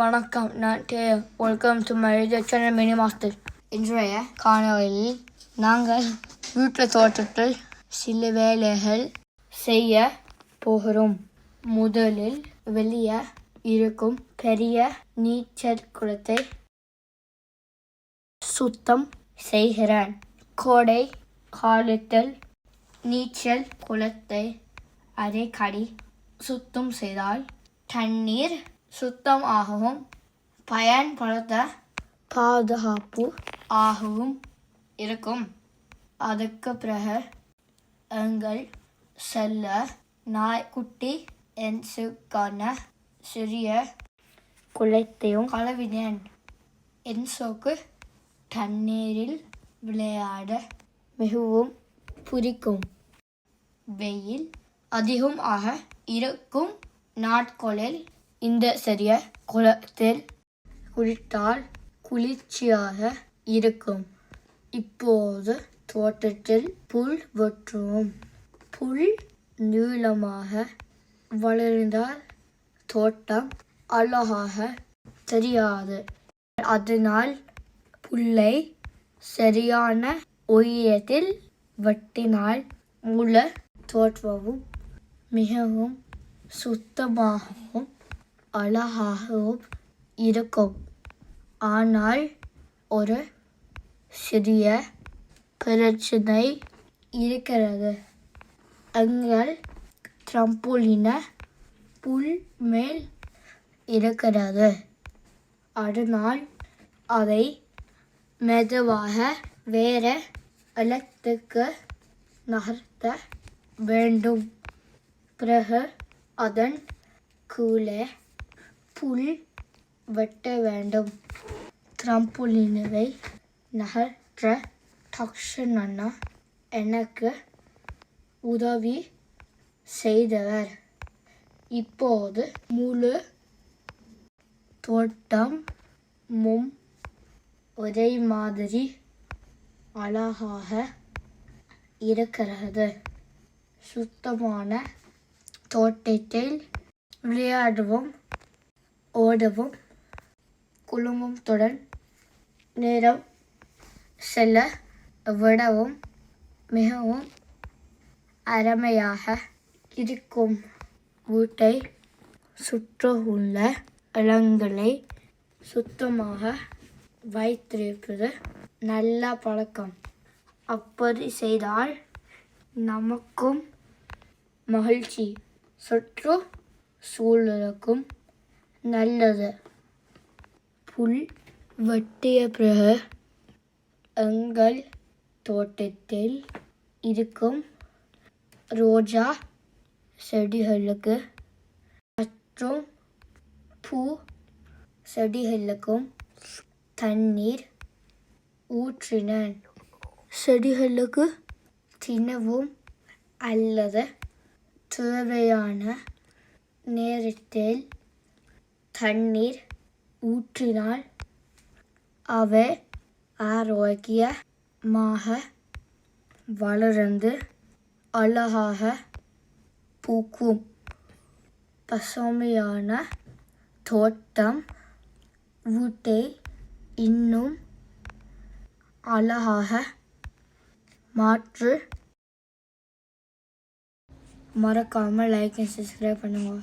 வணக்கம், நான் டேயோ. Welcome to my channel mini master. இன்றைய காணொளியில் நாங்கள் வீட்டு தோட்டத்தில் சில வேலைகள் செய்ய போகிறோம். முதலில் வெளியே இருக்கும் பெரிய நீச்சல் குளத்தை சுத்தம் செய்கிறேன். கோடை காலத்தில் நீச்சல் குளத்தை அடிக்கடி சுத்தம் செய்தால் தண்ணீர் சுத்தம் ஆகவும் பயன்படுத்த பாதுகாப்பு ஆகவும் இருக்கும். அதுக்கு பிறகு எங்கள் செல்ல நாய்க்குட்டி என்சுக்கான சிறிய குளத்தையும் கழுவினேன். என்சோக்கு தண்ணீரில் விளையாட மிகவும் பிடிக்கும். வெயில் அதிகமாக இருக்கும் நாட்களில் இந்த சிறிய குளத்தில் குளித்தால் குளிர்ச்சியாக இருக்கும். இப்போது தோட்டத்தில் புல் வெட்டுவோம். புல் நீளமாக வளர்ந்தால் தோட்டம் அழகாக தெரியாது. அதனால் புல்லை சரியான உயரத்தில் வெட்டினால் முழு தோற்றமும் மிகவும் சுத்தமாகவும் அழகாகவும் இருக்கும். ஆனால் ஒரு சிறிய பிரச்சனை இருக்கிறது. எங்கள் ட்ரம்போலின புல் மேல் இருக்கிறது. அதனால் அதை மெதுவாக வேறு இடத்துக்கு நகர்த்த வேண்டும். பிறகு அதன் கீழே புல் வெட்ட வேண்டும். ட்ரம்போலினை நகர்த்த தக்ஷன் அண்ணா எனக்கு உதவி செய்தவர். இப்போது முழு தோட்டமும் ஒரே மாதிரி அழகாக இருக்கிறது. சுத்தமான தோட்டத்தில் விளையாடவும் ஓடவும் குடும்பத்துடன் நேரம் செல்ல விடவும் மிகவும் அருமையாக இருக்கும். வீட்டை சுற்றியுள்ள இடங்களை சுத்தமாக வைத்திருப்பது நல்ல பழக்கம். அப்படி செய்தால் நமக்கும் மகிழ்ச்சி, சுற்று சூழலுக்கும் நல்லது. புல் வெட்டிய பிறகு எங்கள் தோட்டத்தில் இருக்கும் ரோஜா செடிகளுக்கு மற்றும் பூ செடிகளுக்கும் தண்ணீர் ஊற்றினேன். செடிகளுக்கு தினமும் அல்லது தேவையான நேரத்தில் தண்ணீர் ஊற்றினால் அவை ஆரோக்கியமாக வளர்ந்து அழகாக பூக்கும். பசுமையான தோட்டம் வீட்டை இன்னும் அழகாக மாற்று. மறக்காமல் லைக் அண்ட் சப்ஸ்கிரைப் பண்ணுங்க.